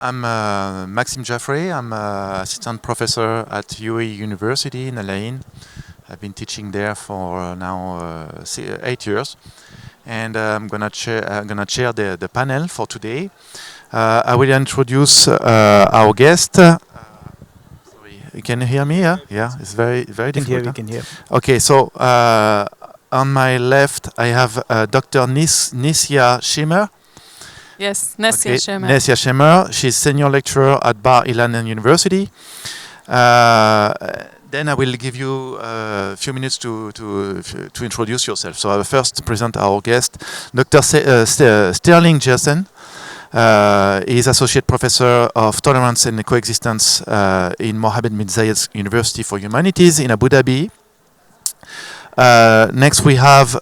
I'm Maxime Jaffrey. I'm assistant professor at UAE University in Al Ain. I've been teaching there for now 8 years, and I'm gonna chair the panel for today. I will introduce our guest. Sorry, you can hear me? Yeah, it's very difficult. We can hear. Okay, so on my left I have Dr. Nisya Shimmer. Yes, Nessia Shemer. Nessia Shemer. She's senior lecturer at Bar Ilan University. Then I will give you a few minutes to introduce yourself. So I will first present our guest, Dr. Sterling Jason. He is associate professor of tolerance and coexistence in Mohammed bin Zayed University for Humanities in Abu Dhabi. Next we have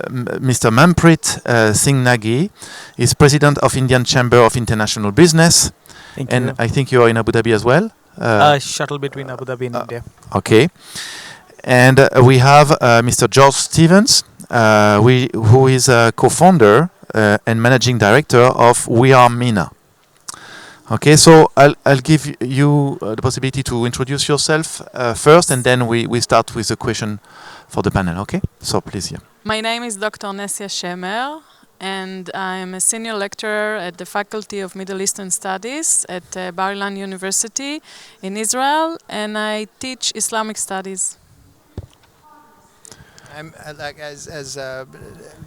Mr. Manpreet Singh Nagi. He's president of Indian Chamber of International Business. Thank and you. I think you are in Abu Dhabi as well. Shuttle between Abu Dhabi and India. Okay. And we have Mr. George Stevens, who is a co-founder and managing director of We Are MENA. Okay, so I'll give you the possibility to introduce yourself first, and then we start with the question for the panel. Okay, so please. Yeah. My name is Dr. Nessia Shemer, and I'm a senior lecturer at the Faculty of Middle Eastern Studies at Bar Ilan University in Israel, and I teach Islamic studies. I'm as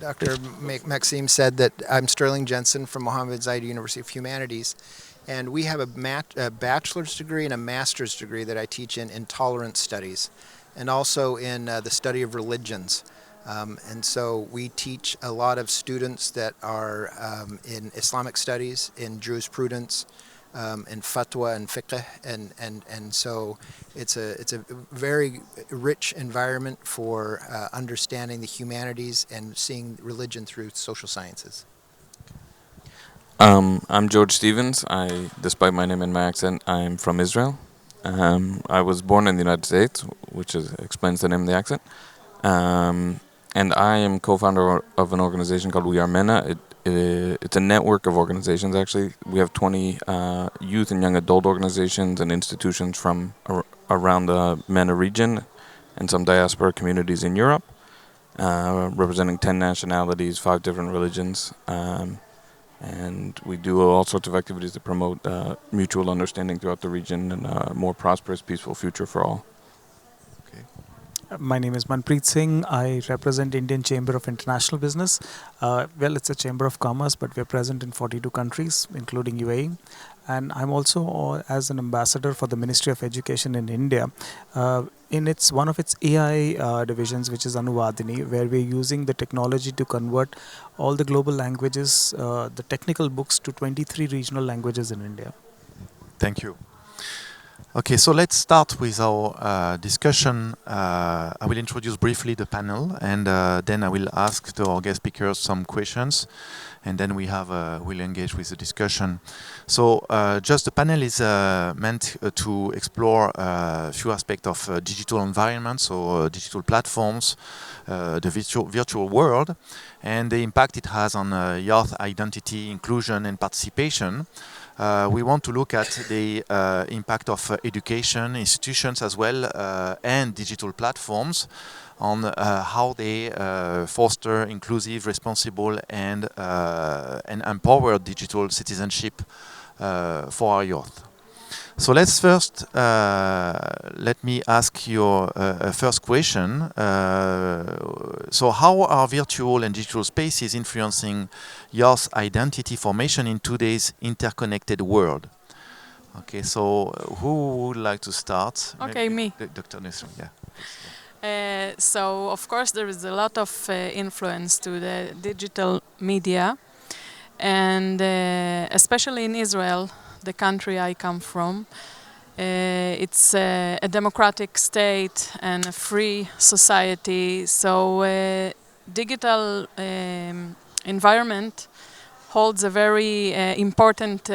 Dr. Maxime said, that I'm Sterling Jensen from Mohammed bin Zayed University of Humanities, and we have a bachelor's degree and a master's degree that I teach in intolerance studies, and also in the study of religions. And so we teach a lot of students that are in Islamic studies, in jurisprudence, in fatwa and fiqh, and so it's a very rich environment for understanding the humanities and seeing religion through social sciences. I'm George Stevens. Despite my name and my accent, I'm from Israel. I was born in the United States, which explains the name and the accent. And I am co-founder of an organization called We Are MENA. It's a network of organizations, actually. We have 20 youth and young adult organizations and institutions from around the MENA region and some diaspora communities in Europe, representing 10 nationalities, 5 different religions. And we do all sorts of activities to promote mutual understanding throughout the region and a more prosperous, peaceful future for all. My name is Manpreet Singh. I represent Indian Chamber of International Business. Well, it's a chamber of commerce, but we're present in 42 countries, including UAE. And I'm also as an ambassador for the Ministry of Education in India. In one of its AI divisions, which is Anuvadini, where we're using the technology to convert all the global languages, the technical books, to 23 regional languages in India. Thank you. Okay, so let's start with our discussion. I will introduce briefly the panel, and then I will ask our guest speakers some questions, and then we'll engage with the discussion. So just the panel is meant to explore a few aspects of digital environments, so digital platforms, the virtual world, and the impact it has on youth identity, inclusion, and participation. We want to look at the impact of education, institutions as well, and digital platforms on how they foster inclusive, responsible, and empowered digital citizenship for our youth. So let's first, let me ask you a first question. So how are virtual and digital spaces influencing youth identity formation in today's interconnected world? Okay, so who would like to start? Okay, me. Dr. Nesson, yeah. So, of course, there is a lot of influence to the digital media, and especially in Israel, the country I come from. It's a democratic state and a free society, so digital environment holds a very important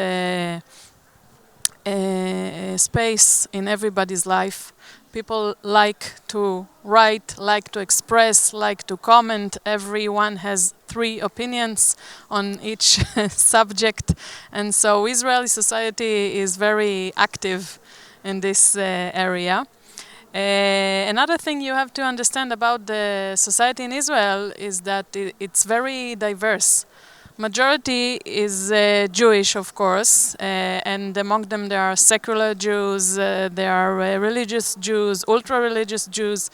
space in everybody's life. People like to write, like to express, like to comment. Everyone has 3 opinions on each subject. And so Israeli society is very active in this area. Another thing you have to understand about the society in Israel is that it's very diverse. Majority is Jewish, of course, and among them there are secular Jews, there are religious Jews, ultra-religious Jews,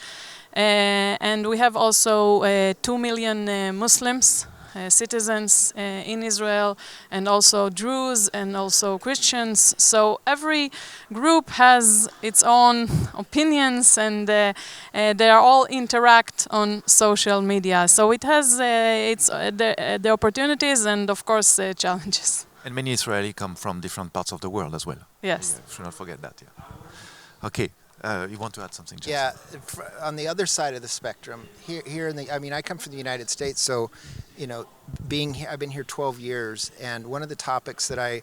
and we have also 2 million Muslims, citizens in Israel, and also Druze and also Christians. So every group has its own opinions, and they are all interact on social media. So it has the opportunities and of course challenges. And many Israelis come from different parts of the world as well. Yes. Yeah, should not forget that. Yeah. Okay. You want to add something, Jason? Yeah, on the other side of the spectrum, here in the, I mean, I come from the United States, so, you know, being here, I've been here 12 years, and one of the topics that I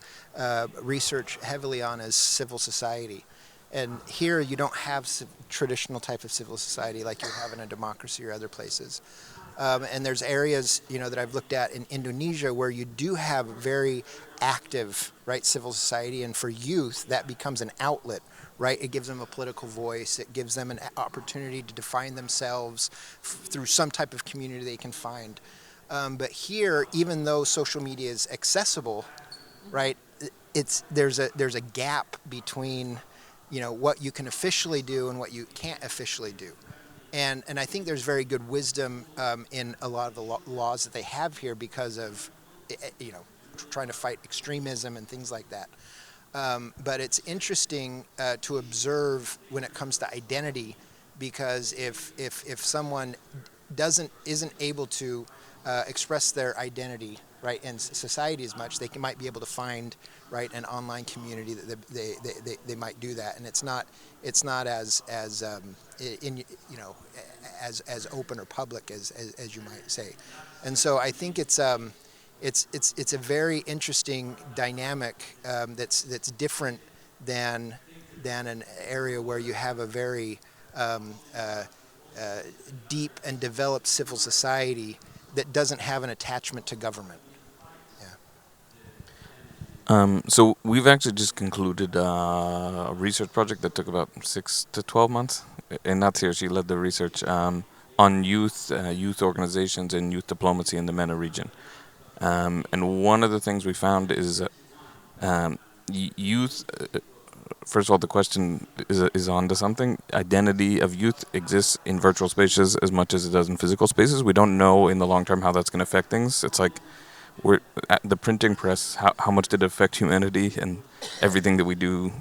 research heavily on is civil society. And here you don't have traditional type of civil society like you have in a democracy or other places. And there's areas, you know, that I've looked at in Indonesia where you do have very active, right, civil society, and for youth that becomes an outlet. Right, it gives them a political voice. It gives them an opportunity to define themselves through some type of community they can find. But here, even though social media is accessible, right, there's a gap between, you know, what you can officially do and what you can't officially do. And I think there's very good wisdom in a lot of the laws that they have here because of, you know, trying to fight extremism and things like that. But it's interesting to observe when it comes to identity, because if someone isn't able to express their identity, right, in society as much, they might be able to find, right, an online community that they might do that, and it's not as you know, as open or public as you might say. And so I think it's a very interesting dynamic that's different than an area where you have a very deep and developed civil society that doesn't have an attachment to government. Yeah. So we've actually just concluded a research project that took about 6 to 12 months. And that's here. She led the research on youth organizations and youth diplomacy in the MENA region. And one of the things we found is youth, first of all, the question is on to something. Identity of youth exists in virtual spaces as much as it does in physical spaces. We don't know in the long term how that's going to affect things. It's like we're at the printing press, how much did it affect humanity and everything that we do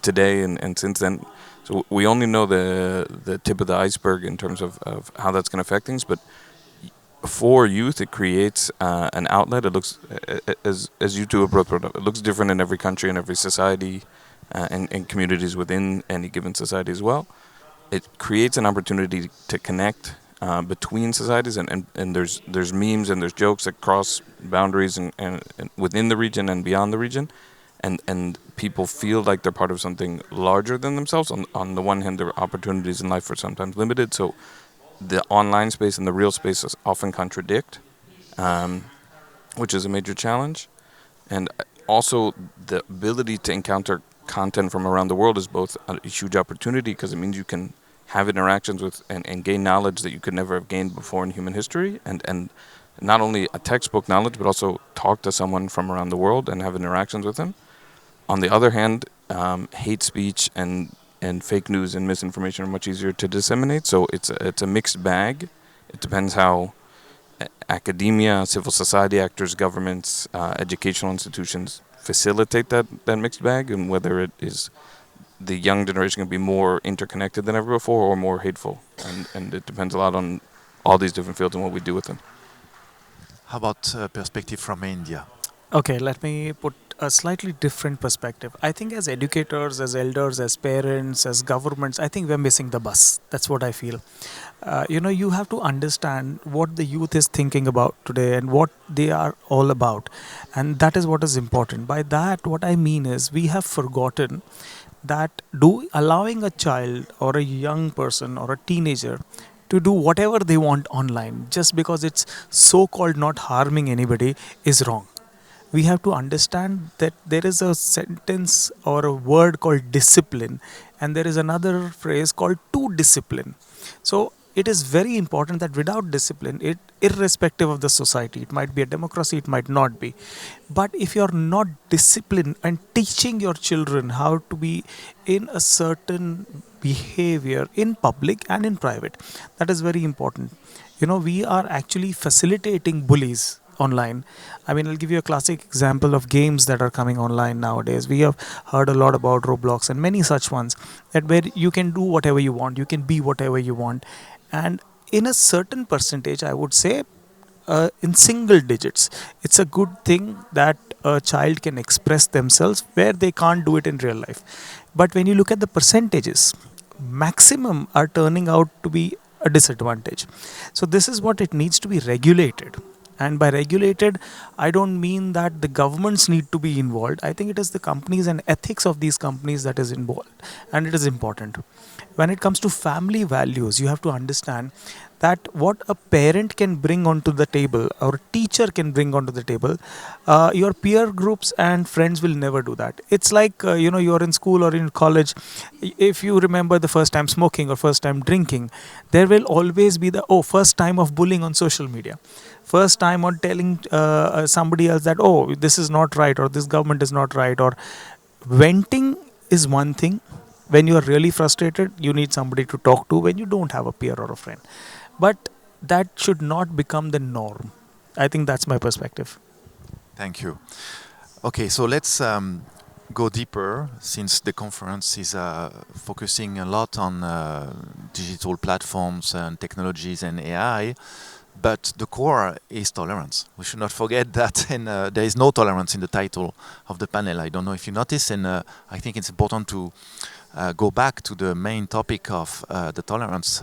today and since then. So we only know the tip of the iceberg in terms of how that's going to affect things, but for youth, it creates an outlet. It looks, as you two have brought up, it looks different in every country and every society and communities within any given society as well. It creates an opportunity to connect between societies, and there's memes and there's jokes that cross boundaries and within the region and beyond the region, and people feel like they're part of something larger than themselves. On the one hand, their opportunities in life are sometimes limited, so the online space and the real space often contradict, which is a major challenge. And also the ability to encounter content from around the world is both a huge opportunity because it means you can have interactions with and gain knowledge that you could never have gained before in human history, and not only a textbook knowledge, but also talk to someone from around the world and have interactions with them. On the other hand, hate speech and fake news and misinformation are much easier to disseminate, so it's a mixed bag. It depends how academia, civil society actors, governments, educational institutions facilitate that mixed bag, and whether it is the young generation can be more interconnected than ever before or more hateful, and it depends a lot on all these different fields and what we do with them. How about perspective from India? Okay, let me put a slightly different perspective. I think as educators, as elders, as parents, as governments, I think we're missing the bus. That's what I feel. You have to understand what the youth is thinking about today and what they are all about. And that is what is important. By that, what I mean is we have forgotten that allowing a child or a young person or a teenager to do whatever they want online just because it's so-called not harming anybody is wrong. We have to understand that there is a sentence or a word called discipline, and there is another phrase called to discipline. So it is very important that without discipline, irrespective of the society, it might be a democracy, it might not be, but if you're not disciplined and teaching your children how to be in a certain behavior in public and in private, that is very important. We are actually facilitating bullies online. I mean, I'll give you a classic example of games that are coming online nowadays. We have heard a lot about Roblox and many such ones, that where you can do whatever you want, you can be whatever you want, and in a certain percentage, I would say, in single digits, it's a good thing that a child can express themselves where they can't do it in real life. But when you look at the percentages, maximum are turning out to be a disadvantage. So this is what it needs to be regulated. And by regulated, I don't mean that the governments need to be involved. I think it is the companies and ethics of these companies that is involved. And it is important. When it comes to family values, you have to understand that what a parent can bring onto the table or a teacher can bring onto the table, your peer groups and friends will never do that. It's like, you're in school or in college. If you remember the first time smoking or first time drinking, there will always be the, first time of bullying on social media. First time on telling somebody else that, this is not right, or this government is not right, or venting is one thing. When you are really frustrated, you need somebody to talk to when you don't have a peer or a friend. But that should not become the norm. I think that's my perspective. Thank you. Okay, so let's go deeper, since the conference is focusing a lot on digital platforms and technologies and AI. But the core is tolerance. We should not forget that, and there is no tolerance in the title of the panel. I don't know if you noticed, and I think it's important to go back to the main topic of the tolerance,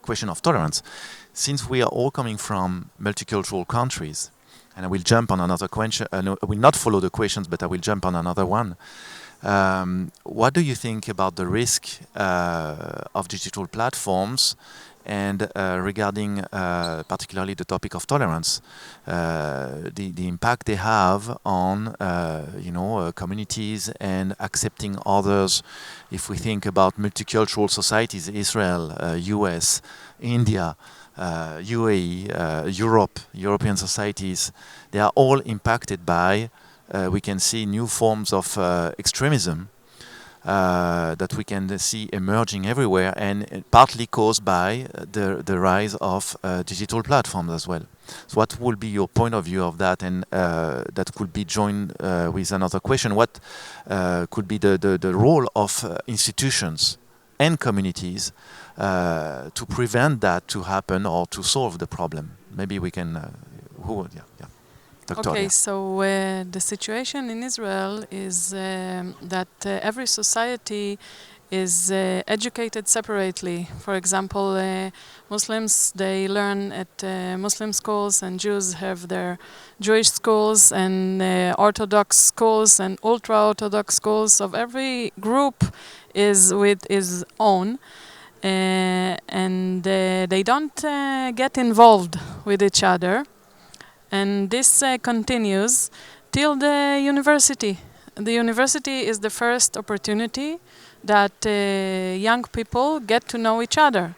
question of tolerance. Since we are all coming from multicultural countries, and I will jump on another question, I will not follow the questions, but I will jump on another one. What do you think about the risk of digital platforms, and regarding particularly the topic of tolerance, the impact they have on communities and accepting others? If we think about multicultural societies, Israel, US, India, UAE, European societies, they are all impacted by, we can see new forms of extremism that we can see emerging everywhere, and partly caused by the rise of digital platforms as well. So what will be your point of view of that? And that could be joined with another question. What could be the role of institutions and communities to prevent that to happen or to solve the problem? Maybe we can... Dr. Okay, Alia. so the situation in Israel is that every society is educated separately. For example, Muslims, they learn at Muslim schools, and Jews have their Jewish schools, and Orthodox schools and ultra-Orthodox schools. So every group is with its own. And they don't get involved with each other. And this continues till the university. The university is the first opportunity that young people get to know each other.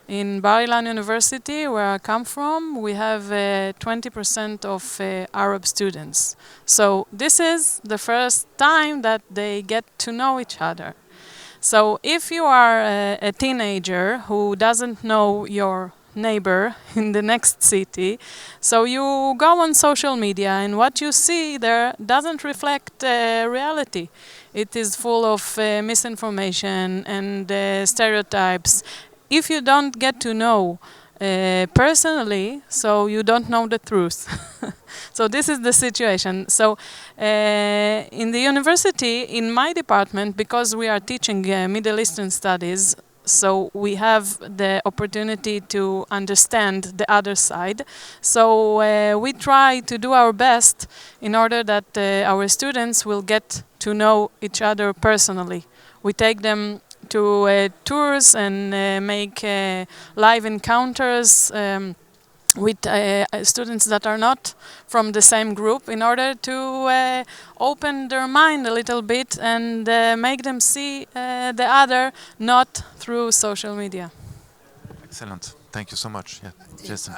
In Bar Ilan University, where I come from, we have 20% of Arab students. So this is the first time that they get to know each other. So if you are a teenager who doesn't know your neighbor in the next city, so you go on social media, and what you see there doesn't reflect reality. It is full of misinformation and stereotypes. If you don't get to know personally, so you don't know the truth. So this is the situation. So in the university, in my department, because we are teaching Middle Eastern studies, so we have the opportunity to understand the other side. So we try to do our best in order that our students will get to know each other personally. We take them tours and make live encounters with students that are not from the same group in order to open their mind a little bit and make them see the other not through social media. Excellent. Thank you so much. Yeah, Jason.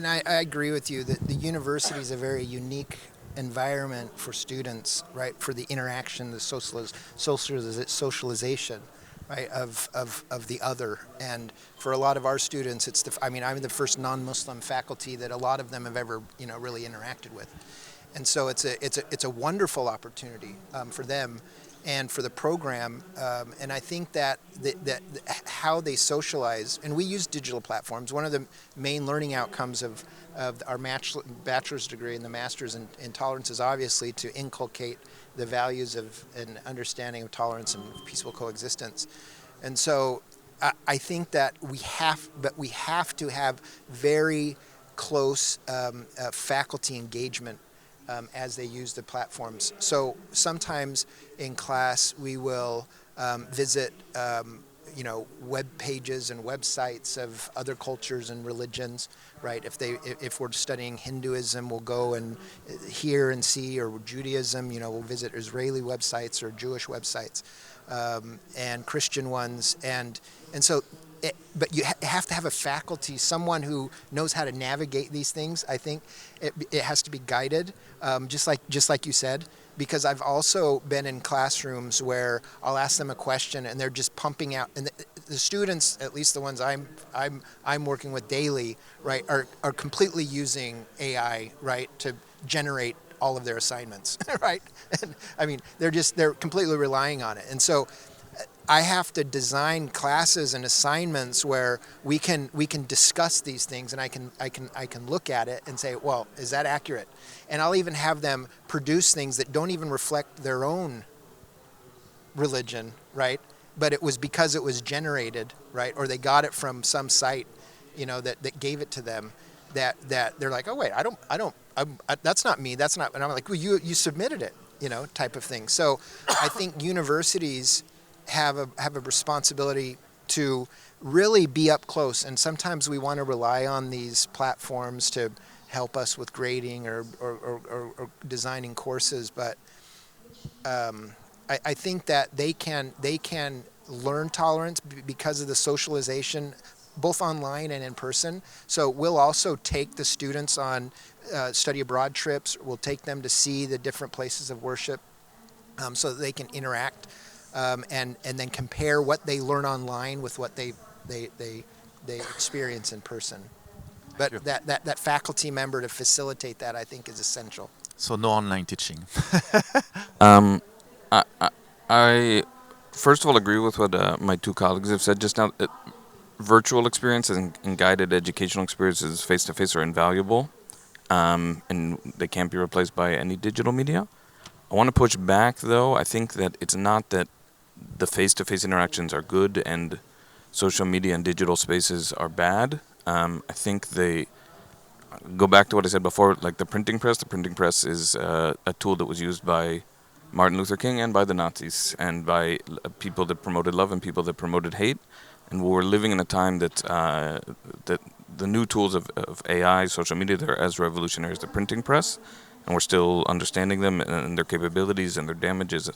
I agree with you that the university is a very unique environment for students, right? For the interaction, the socialization, right? Of the other, and for a lot of our students, it's I mean, I'm the first non-Muslim faculty that a lot of them have ever, really interacted with, and so it's a wonderful opportunity for them and for the program, and I think that how they socialize, and we use digital platforms. One of the main learning outcomes of our bachelor's degree and the master's in tolerance is obviously to inculcate the values of an understanding of tolerance and peaceful coexistence. And so I think that we have to have very close faculty engagement as they use the platforms. So sometimes in class we will visit web pages and websites of other cultures and religions, right? If we're studying Hinduism, we'll go and hear and see, or Judaism, we'll visit Israeli websites or Jewish websites, and Christian ones, and so. But you have to have a faculty, someone who knows how to navigate these things. I think it has to be guided, just like you said. Because I've also been in classrooms where I'll ask them a question and they're just pumping out, and the students, at least the ones I'm working with daily, right, are completely using AI, right, to generate all of their assignments, right? And, I mean, they're completely relying on it, and so I have to design classes and assignments where we can discuss these things, and I can look at it and say, well, is that accurate? And I'll even have them produce things that don't even reflect their own religion, right? But it was because it was generated, right? Or they got it from some site, that gave it to them. That they're like, oh wait, that's not me. That's not. And I'm like, well, you submitted it, type of thing. So I think universities have a responsibility to really be up close, and sometimes we want to rely on these platforms to help us with grading or designing courses, but I think that they can learn tolerance because of the socialization, both online and in person. So we'll also take the students on study abroad trips. We'll take them to see the different places of worship, so that they can interact. And then compare what they learn online with what they experience in person. But that faculty member to facilitate that, I think, is essential. So no online teaching. I first of all agree with what my two colleagues have said just now. Virtual experiences and guided educational experiences face-to-face are invaluable, and they can't be replaced by any digital media. I want to push back, though. I think that it's not that the face-to-face interactions are good and social media and digital spaces are bad. I think they go back to what I said before, like the printing press. The printing press is a tool that was used by Martin Luther King and by the Nazis and by people that promoted love and people that promoted hate. And we're living in a time that the new tools of AI, social media, they're as revolutionary as the printing press, and we're still understanding them and their capabilities and their damages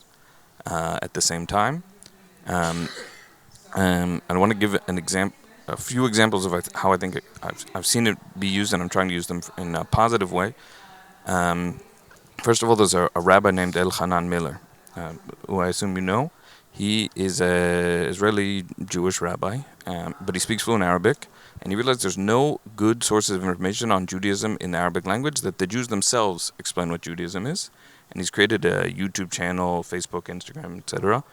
at the same time. I want to give a few examples of how I think I've seen it be used, and I'm trying to use them in a positive way. First of all, there's a rabbi named Elchanan Miller, who I assume you know. He is an Israeli Jewish rabbi, but he speaks fluent Arabic, and he realized there's no good sources of information on Judaism in the Arabic language, that the Jews themselves explain what Judaism is. And he's created a YouTube channel, Facebook, Instagram, etc.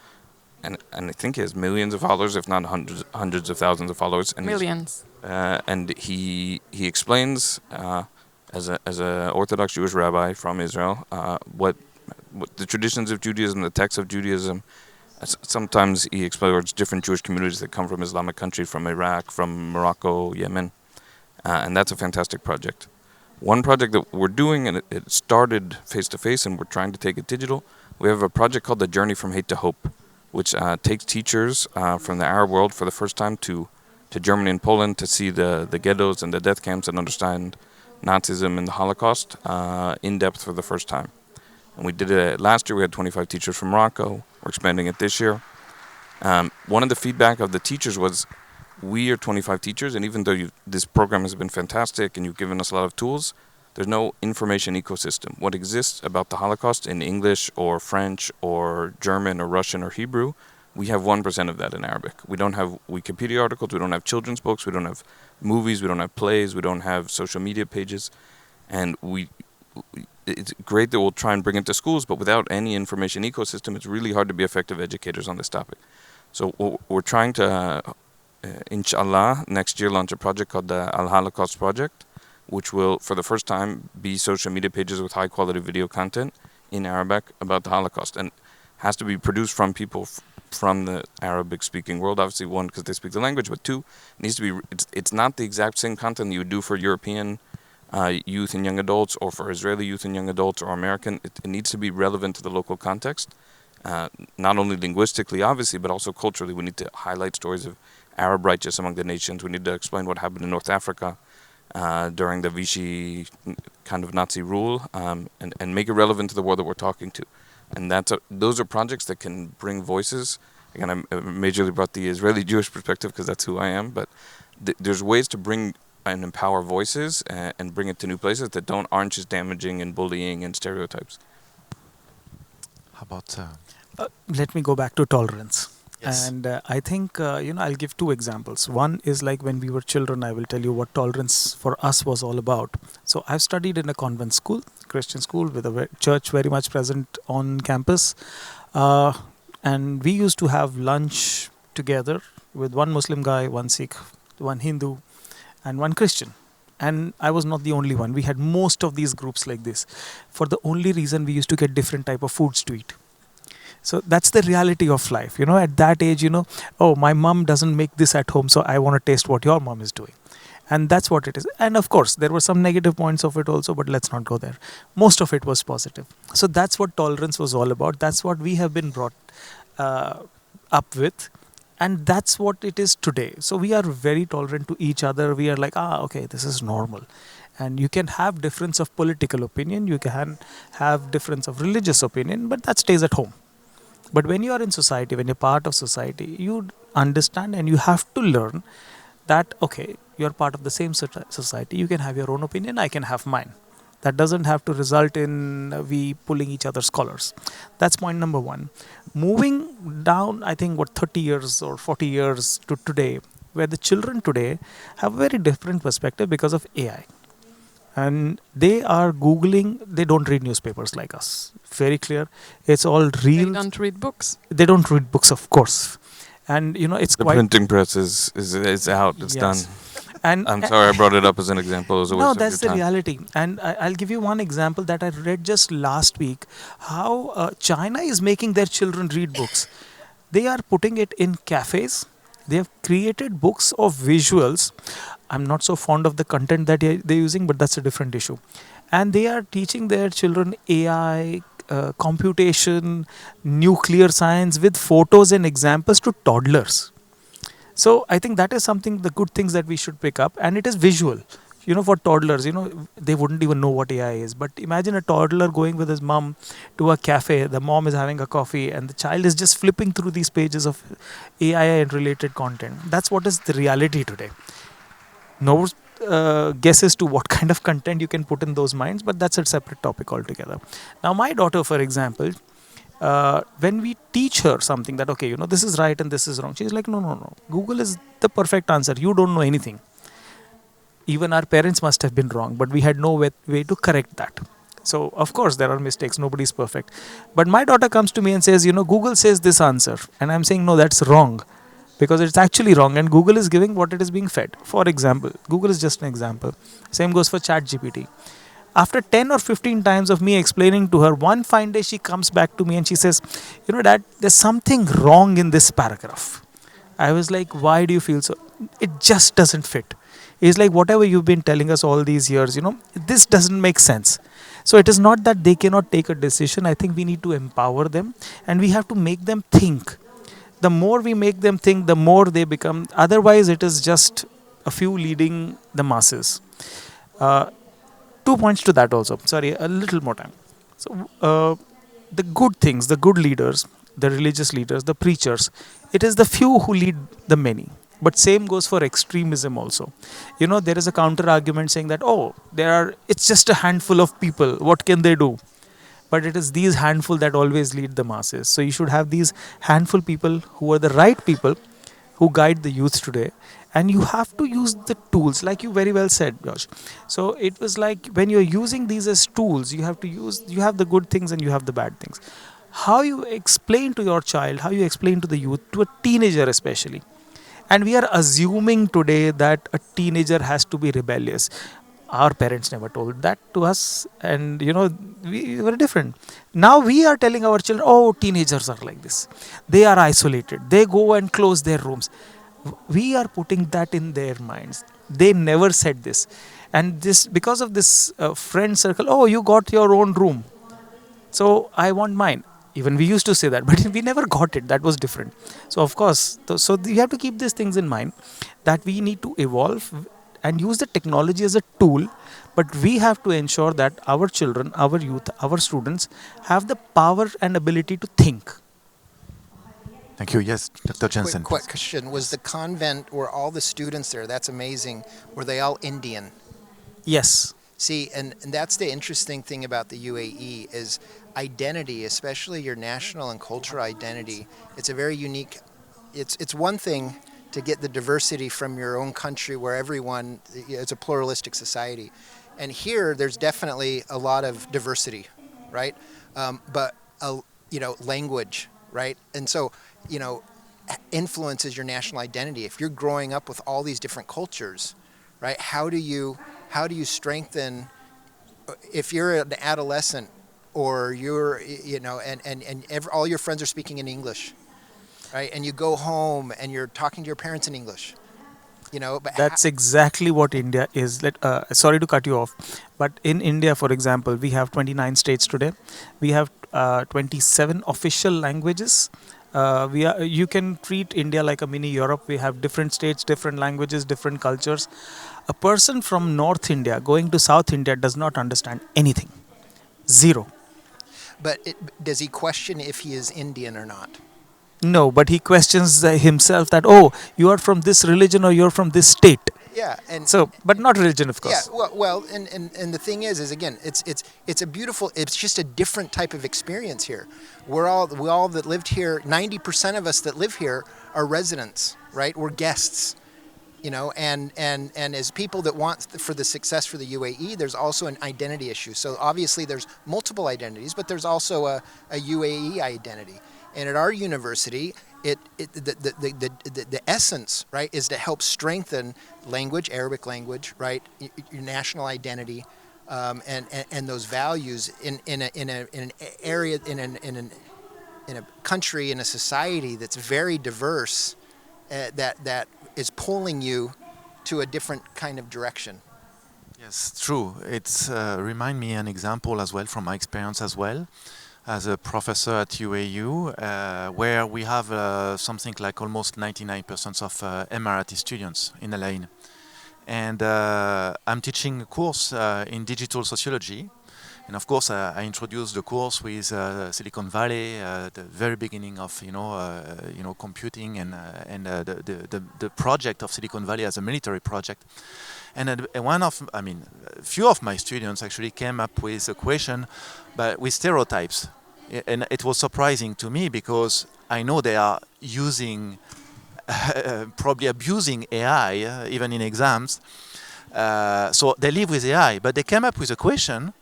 And I think he has millions of followers, if not hundreds of thousands of followers. And Millions. And he explains, as a Orthodox Jewish rabbi from Israel, what the traditions of Judaism, the texts of Judaism. Sometimes he explores different Jewish communities that come from Islamic countries, from Iraq, from Morocco, Yemen, and that's a fantastic project. One project that we're doing, and it started face-to-face, and we're trying to take it digital, we have a project called The Journey from Hate to Hope, which takes teachers from the Arab world for the first time to Germany and Poland to see the ghettos and the death camps and understand Nazism and the Holocaust in depth for the first time. And we did it last year. We had 25 teachers from Morocco. We're expanding it this year. One of the feedback of the teachers was, we are 25 teachers, and even though this program has been fantastic and you've given us a lot of tools, there's no information ecosystem. What exists about the Holocaust in English or French or German or Russian or Hebrew, we have 1% of that in Arabic. We don't have Wikipedia articles, we don't have children's books, we don't have movies, we don't have plays, we don't have social media pages. And it's great that we'll try and bring it to schools, but without any information ecosystem, it's really hard to be effective educators on this topic. So we're trying to, inshallah, next year launch a project called the Al-Holocaust Project, which will, for the first time, be social media pages with high-quality video content in Arabic about the Holocaust. And has to be produced from people from the Arabic-speaking world. Obviously, one, because they speak the language, but two, it needs to be. It's not the exact same content you would do for European youth and young adults, or for Israeli youth and young adults, or American. It needs to be relevant to the local context, not only linguistically, obviously, but also culturally. We need to highlight stories of Arab righteous among the nations. We need to explain what happened in North Africa during the Vichy kind of Nazi rule, and make it relevant to the world that we're talking to. And those are projects that can bring voices. Again, I majorly brought the Israeli Jewish perspective because that's who I am, but there's ways to bring and empower voices and bring it to new places that aren't just damaging and bullying and stereotypes. How about... Let me go back to tolerance. Yes. And I think, I'll give two examples. One is like when we were children, I will tell you what tolerance for us was all about. So I've studied in a convent school, Christian school, with a church very much present on campus. And we used to have lunch together with one Muslim guy, one Sikh, one Hindu, and one Christian. And I was not the only one. We had most of these groups like this. For the only reason we used to get different type of foods to eat. So that's the reality of life. At that age, oh, my mom doesn't make this at home, so I want to taste what your mom is doing. And that's what it is. And of course, there were some negative points of it also, but let's not go there. Most of it was positive. So that's what tolerance was all about. That's what we have been brought up with. And that's what it is today. So we are very tolerant to each other. We are like, okay, this is normal. And you can have difference of political opinion. You can have difference of religious opinion, but that stays at home. But when you are in society, when you're part of society, you understand and you have to learn that, okay, you're part of the same society. You can have your own opinion, I can have mine. That doesn't have to result in we pulling each other's collars. That's point number one. Moving down, I think, 30 years or 40 years to today, where the children today have a very different perspective because of AI. And they are Googling, they don't read newspapers like us. Very clear. It's all real. They don't read books. They don't read books, of course. And, it's the quite... The printing press is out. It's done. And I'm sorry I brought it up as an example. It was a waste no, of your that's the time. reality. And I'll give you one example that I read just last week. How China is making their children read books. They are putting it in cafes. They have created books of visuals. I'm not so fond of the content that they're using, but that's a different issue. And they are teaching their children AI, computation, nuclear science with photos and examples to toddlers. So I think that is something, the good things that we should pick up. And it is visual. For toddlers, they wouldn't even know what AI is. But imagine a toddler going with his mom to a cafe. The mom is having a coffee and the child is just flipping through these pages of AI and related content. That's what is the reality today. No guesses to what kind of content you can put in those minds, but that's a separate topic altogether. Now, my daughter, for example, when we teach her something that, okay, this is right and this is wrong, she's like, no. Google is the perfect answer. You don't know anything. Even our parents must have been wrong, but we had no way to correct that. So, of course, there are mistakes. Nobody's perfect. But my daughter comes to me and says, Google says this answer. And I'm saying, no, that's wrong. Because it's actually wrong. And Google is giving what it is being fed. For example, Google is just an example. Same goes for ChatGPT. After 10 or 15 times of me explaining to her, one fine day she comes back to me and she says, Dad, there's something wrong in this paragraph. I was like, why do you feel so? It just doesn't fit. It's like whatever you've been telling us all these years, this doesn't make sense. So it is not that they cannot take a decision. I think we need to empower them and we have to make them think. the more we make them think, the more they become. Otherwise, it is just a few leading the masses. 2 points to that also. Sorry, a little more time. So, the good things, the good leaders, the religious leaders, the preachers, it is the few who lead the many. But same goes for extremism also. There is a counter argument saying that, it's just a handful of people. What can they do? But it is these handful that always lead the masses. So you should have these handful people who are the right people who guide the youth today. And you have to use the tools, like you very well said, Josh. So it was like when you're using these as tools, you have the good things and you have the bad things. How you explain to your child, how you explain to the youth, to a teenager especially. And we are assuming today that a teenager has to be rebellious. Our parents never told that to us, and we were different. Now we are telling our children, teenagers are like this. They are isolated. They go and close their rooms. We are putting that in their minds. They never said this. And this, because of this friend circle, you got your own room, so I want mine. Even we used to say that, but we never got it. That was different. So of course, so you have to keep these things in mind, that we need to evolve and use the technology as a tool, but we have to ensure that our children, our youth, our students have the power and ability to think. Thank you. Yes, Dr. Jensen. Quick question. Was the convent, were all the students there, that's amazing, were they all Indian? Yes. See, and that's the interesting thing about the UAE is identity, especially your national and cultural identity. It's a very unique, it's one thing to get the diversity from your own country where everyone, it's a pluralistic society. And here, there's definitely a lot of diversity, right? But, language, right? And so, influences your national identity. If you're growing up with all these different cultures, right? How do you strengthen, if you're an adolescent or you're, and all your friends are speaking in English, right? And you go home and you're talking to your parents in English, but that's exactly what India is. Sorry to cut you off, but in India, for example, we have 29 states today. We have 27 official languages. You can treat India like a mini Europe. We have different states, different languages, different cultures. A person from North India going to South India does not understand anything. Zero. But does he question if he is Indian or not? No, but he questions himself that, you are from this religion or you're from this state. Yeah, and so, but not religion, of course. Yeah, well, and the thing is again, it's a beautiful, it's just a different type of experience here. We all that lived here, 90% of us that live here are residents, right? We're guests, and as people that want for the success for the UAE, there's also an identity issue. So obviously there's multiple identities, but there's also a UAE identity. And at our university, the essence, right, is to help strengthen language, Arabic language, right, your national identity, and those values in an area, in a country, in a society that's very diverse, that is pulling you to a different kind of direction. Yes, true. It's remind me an example as well from my experience as well. As a professor at UAU, where we have something like almost 99% of Emirati students in the lane. And I'm teaching a course in digital sociology. And of course, I introduced the course with Silicon Valley, the very beginning of computing and the project of Silicon Valley as a military project. And few of my students actually came up with a question, but with stereotypes. And it was surprising to me because I know they are using, probably abusing AI, even in exams. So they live with AI, but they came up with a question.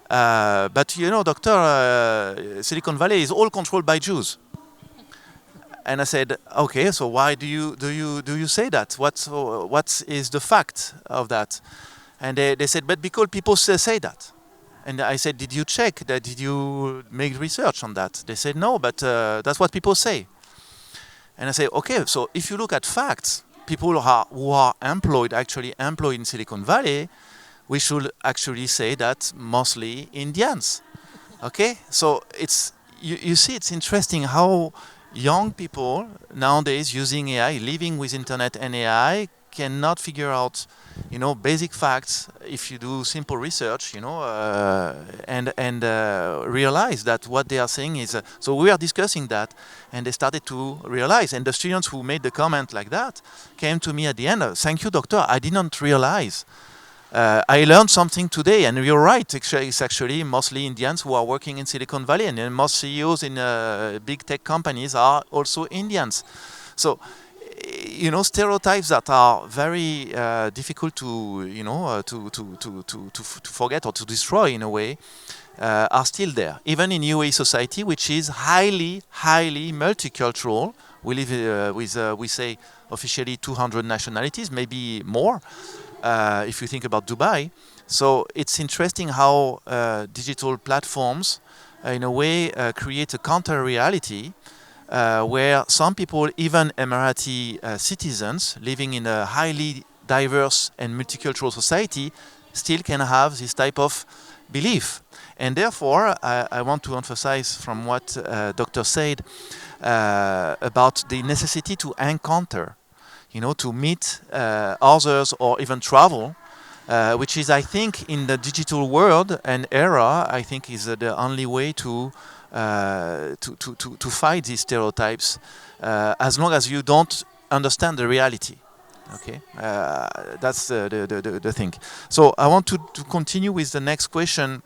But doctor, Silicon Valley is all controlled by Jews. And I said, okay, so why do you say that? What is the fact of that? And they said, but because people say that. And I said, did you check that? Did you make research on that? They said, no, but that's what people say. And I say, okay, so if you look at facts, people who are actually employed in Silicon Valley, we should actually say that mostly Indians. Okay, so you see, it's interesting how young people nowadays using AI, living with internet and AI, cannot figure out, basic facts if you do simple research, and realize that what they are saying is. So we are discussing that, and they started to realize. And the students who made the comment like that came to me at the end. Thank you, doctor. I didn't realize. I learned something today, and you're right. It's actually mostly Indians who are working in Silicon Valley, and most CEOs in big tech companies are also Indians. So, stereotypes that are very difficult to, to forget or to destroy in a way, are still there. Even in UAE society, which is highly, highly multicultural. We live with, we say, officially 200 nationalities, maybe more. If you think about Dubai. So it's interesting how digital platforms, in a way, create a counter-reality where some people, even Emirati citizens living in a highly diverse and multicultural society, still can have this type of belief. And therefore, I want to emphasize from what Dr. said about the necessity to encounter, to meet others or even travel, which is, I think, in the digital world and era, I think is the only way to fight these stereotypes, as long as you don't understand the reality. Okay, that's the thing. So I want to continue with the next question.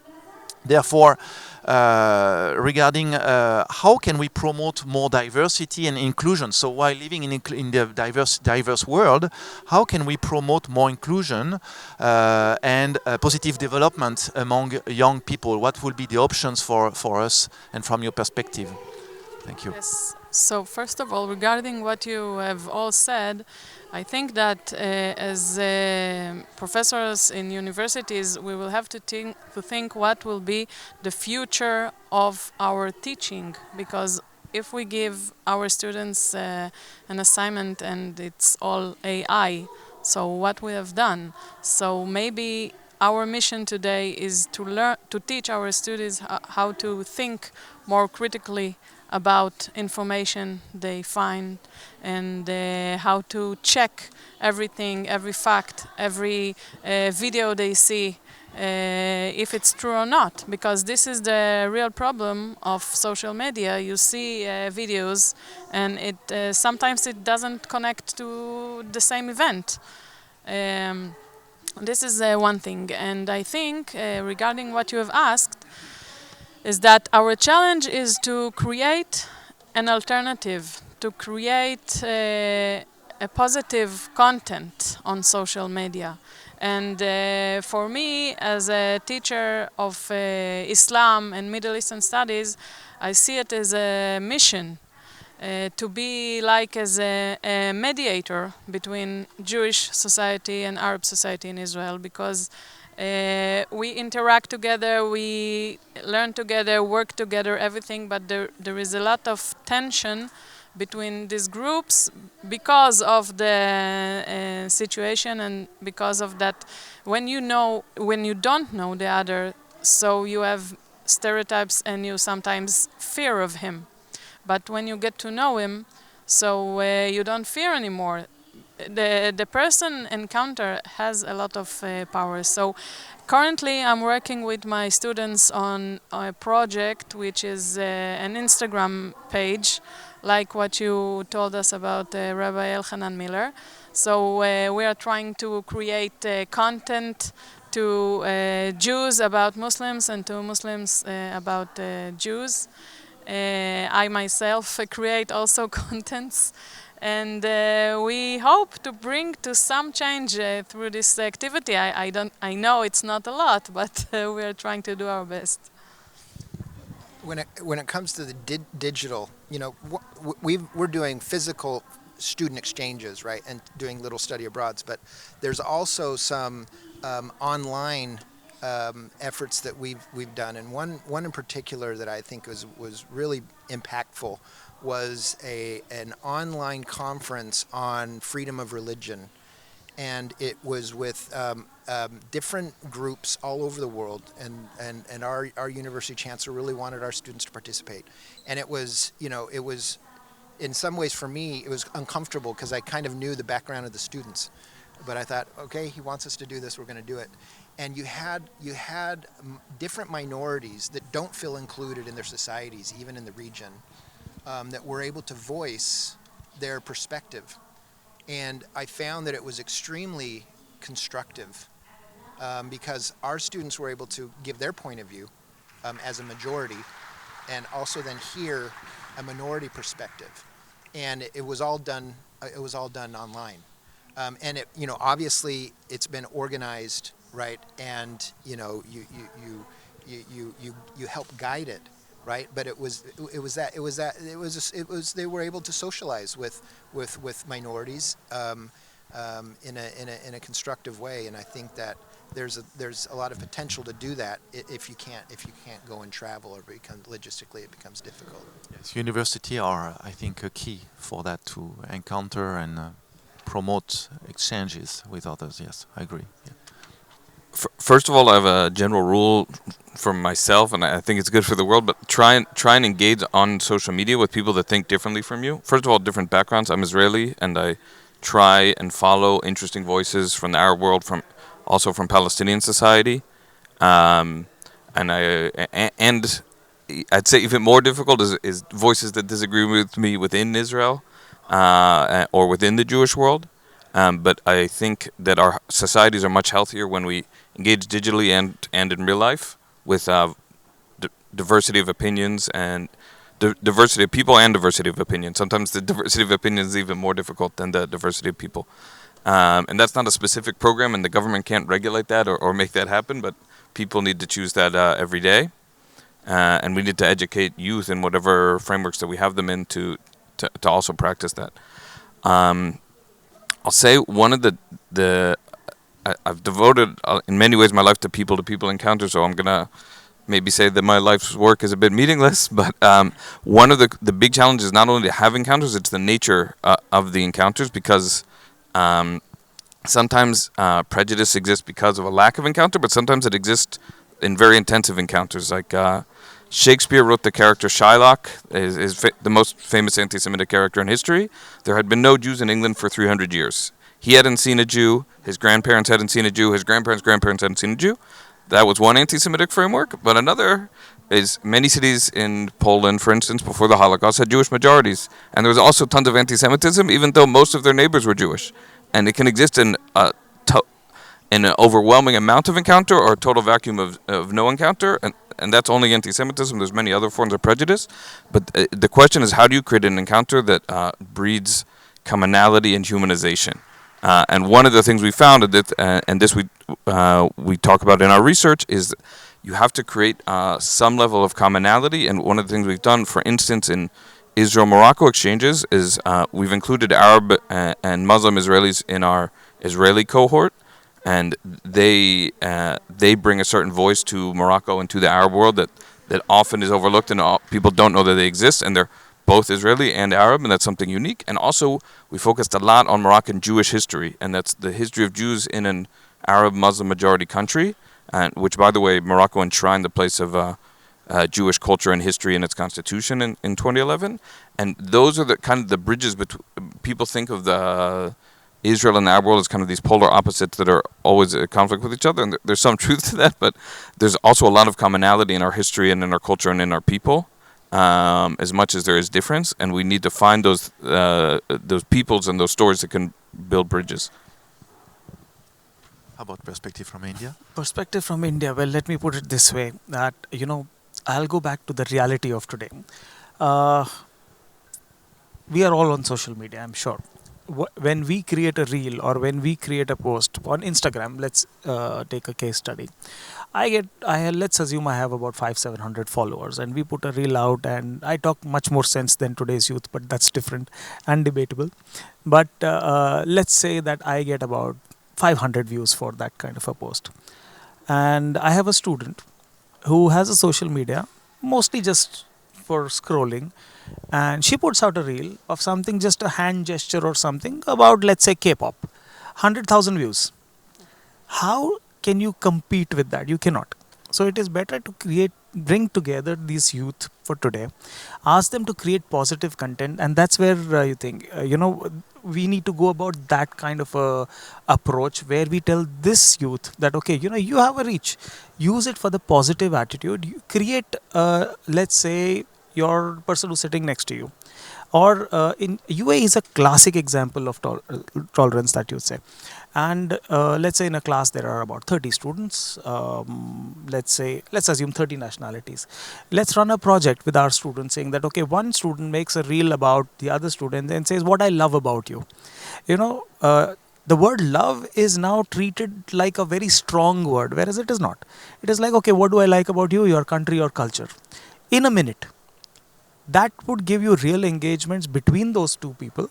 Therefore, regarding how can we promote more diversity and inclusion? So while living in the diverse world, how can we promote more inclusion and positive development among young people? What will be the options for us and from your perspective? Thank you. Yes. So first of all, regarding what you have all said, I think that as professors in universities, we will have to think what will be the future of our teaching, because if we give our students an assignment and it's all AI, so what we have done? So maybe our mission today is to teach our students how to think more critically about information they find, and how to check everything, every fact, every video they see, if it's true or not. Because this is the real problem of social media. You see videos and it sometimes it doesn't connect to the same event. This is one thing. And I think regarding what you have asked, is that our challenge is to create an alternative, to create a positive content on social media. And for me, as a teacher of Islam and Middle Eastern studies, I see it as a mission to be like as a mediator between Jewish society and Arab society in Israel, because we interact together, we learn together, work together, everything, but there is a lot of tension between these groups because of the situation, and because of that when you don't know the other, so you have stereotypes and you sometimes fear of him. But when you get to know him, so you don't fear anymore. The person encounter has a lot of power. So currently I'm working with my students on a project which is an Instagram page, like what you told us about Rabbi Elchanan Miller. So we are trying to create content to Jews about Muslims and to Muslims about Jews. I myself create also contents. And we hope to bring to some change through this activity. I know it's not a lot, but we are trying to do our best. When it comes to the digital, we're doing physical student exchanges, right, and doing little study abroads. But there's also some online efforts that we've done, and one in particular that I think was really impactful was an online conference on freedom of religion, and it was with different groups all over the world, and our university chancellor really wanted our students to participate, and it was in some ways for me it was uncomfortable because I kind of knew the background of the students, but I thought, okay, he wants us to do this, we're going to do it. And you had different minorities that don't feel included in their societies, even in the region, that were able to voice their perspective. And I found that it was extremely constructive because our students were able to give their point of view as a majority, and also then hear a minority perspective. And it was all done. It was all done online. And it, obviously it's been organized, right? And you help guide it, right? But they were able to socialize with minorities in a constructive way. And I think that there's a lot of potential to do that if you can't go and travel, or logistically it becomes difficult. Yes, university are, I think, a key for that, to encounter and promote exchanges with others. Yes, I agree. Yeah. First of all, I have a general rule for myself, and I think it's good for the world, but try and engage on social media with people that think differently from you. First of all, different backgrounds. I'm Israeli, and I try and follow interesting voices from the Arab world, also from Palestinian society. And I'd say even more difficult is voices that disagree with me within Israel or within the Jewish world. But I think that our societies are much healthier when we engage digitally and in real life with diversity of opinions and diversity of people and diversity of opinions. Sometimes the diversity of opinions is even more difficult than the diversity of people. And that's not a specific program, and the government can't regulate that or make that happen, but people need to choose that every day. And we need to educate youth in whatever frameworks that we have them in to also practice that. I'll say one of I've devoted in many ways my life to people encounters, so I'm gonna maybe say that my life's work is a bit meaningless, but one of the big challenges is not only to have encounters, it's the nature of the encounters, because sometimes prejudice exists because of a lack of encounter, but sometimes it exists in very intensive encounters. Like Shakespeare wrote the character Shylock, the most famous anti-Semitic character in history. There had been no Jews in England for 300 years. He hadn't seen a Jew, his grandparents hadn't seen a Jew, his grandparents' grandparents hadn't seen a Jew. That was one anti-Semitic framework, but another is many cities in Poland, for instance, before the Holocaust had Jewish majorities. And there was also tons of anti-Semitism, even though most of their neighbors were Jewish. And it can exist in an overwhelming amount of encounter or a total vacuum of no encounter, and that's only anti-Semitism. There's many other forms of prejudice, but the question is, how do you create an encounter that breeds commonality and humanization? And one of the things we found, and this we talk about in our research, is you have to create some level of commonality. And one of the things we've done, for instance, in Israel-Morocco exchanges, is we've included Arab and Muslim Israelis in our Israeli cohort, and they bring a certain voice to Morocco and to the Arab world that often is overlooked, and people don't know that they exist, and they're both Israeli and Arab, and that's something unique. And also, we focused a lot on Moroccan Jewish history, and that's the history of Jews in an Arab Muslim majority country, which, by the way, Morocco enshrined the place of Jewish culture and history in its constitution in 2011. And those are the kind of the bridges between. People think of the Israel and the Arab world as kind of these polar opposites that are always in conflict with each other, and there's some truth to that, but there's also a lot of commonality in our history and in our culture and in our people, as much as there is difference, and we need to find those peoples and those stories that can build bridges. How about perspective from India? Perspective from India, well, let me put it this way, that, I'll go back to the reality of today. We are all on social media, I'm sure. When we create a reel or when we create a post on Instagram, let's take a case study. Let's assume I have about 500-700 followers, and we put a reel out, and I talk much more sense than today's youth, but that's different and debatable. But let's say that I get about 500 views for that kind of a post. And I have a student who has a social media, mostly just for scrolling, and she puts out a reel of something, just a hand gesture or something about, let's say, K-pop, 100,000 views. How can you compete with that? You cannot. So it is better to create bring together these youth for today, ask them to create positive content, and that's where you think, we need to go about that kind of a approach where we tell this youth that, okay, you have a reach, use it for the positive attitude. You create, let's say, your person who's sitting next to you, or in UAE is a classic example of tolerance that you say. And let's say in a class there are about 30 students. Let's assume 30 nationalities. Let's run a project with our students saying that, okay, one student makes a reel about the other student and says, what I love about you. The word love is now treated like a very strong word, whereas it is not. It is like, okay, what do I like about you, your country, your culture? In a minute. That would give you real engagements between those two people.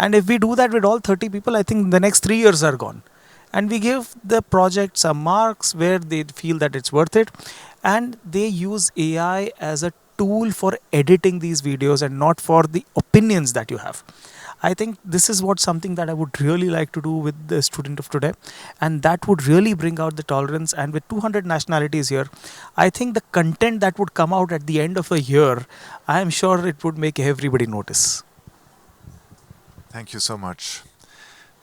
And if we do that with all 30 people, I think the next 3 years are gone. And we give the project some marks where they feel that it's worth it. And they use AI as a tool for editing these videos and not for the opinions that you have. I think this is something that I would really like to do with the student of today, and that would really bring out the tolerance. And with 200 nationalities here, I think the content that would come out at the end of a year, I am sure it would make everybody notice. Thank you so much.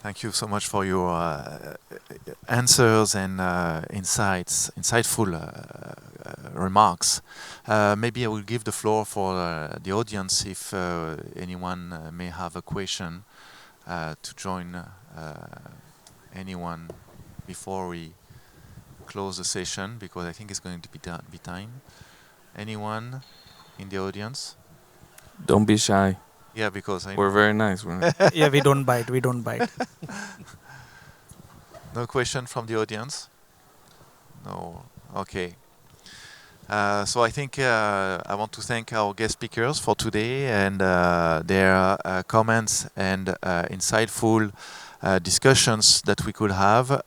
Thank you so much for your answers and insightful remarks. Maybe I will give the floor for the audience if anyone may have a question to join anyone before we close the session, because I think it's going to be time. Anyone in the audience? Don't be shy. Yeah, because we're very nice. Yeah, we don't bite. No question from the audience? No. Okay. So I think I want to thank our guest speakers for today and their comments and insightful discussions that we could have.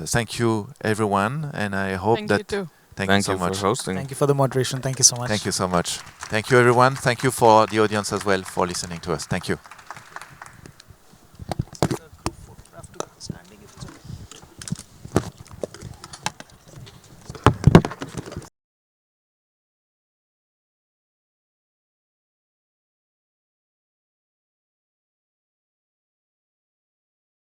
Thank you, everyone, and I hope Thank you too. Thank you so much for hosting. Thank you for the moderation. Thank you so much. Thank you so much. Thank you, everyone. Thank you for the audience as well for listening to us. Thank you.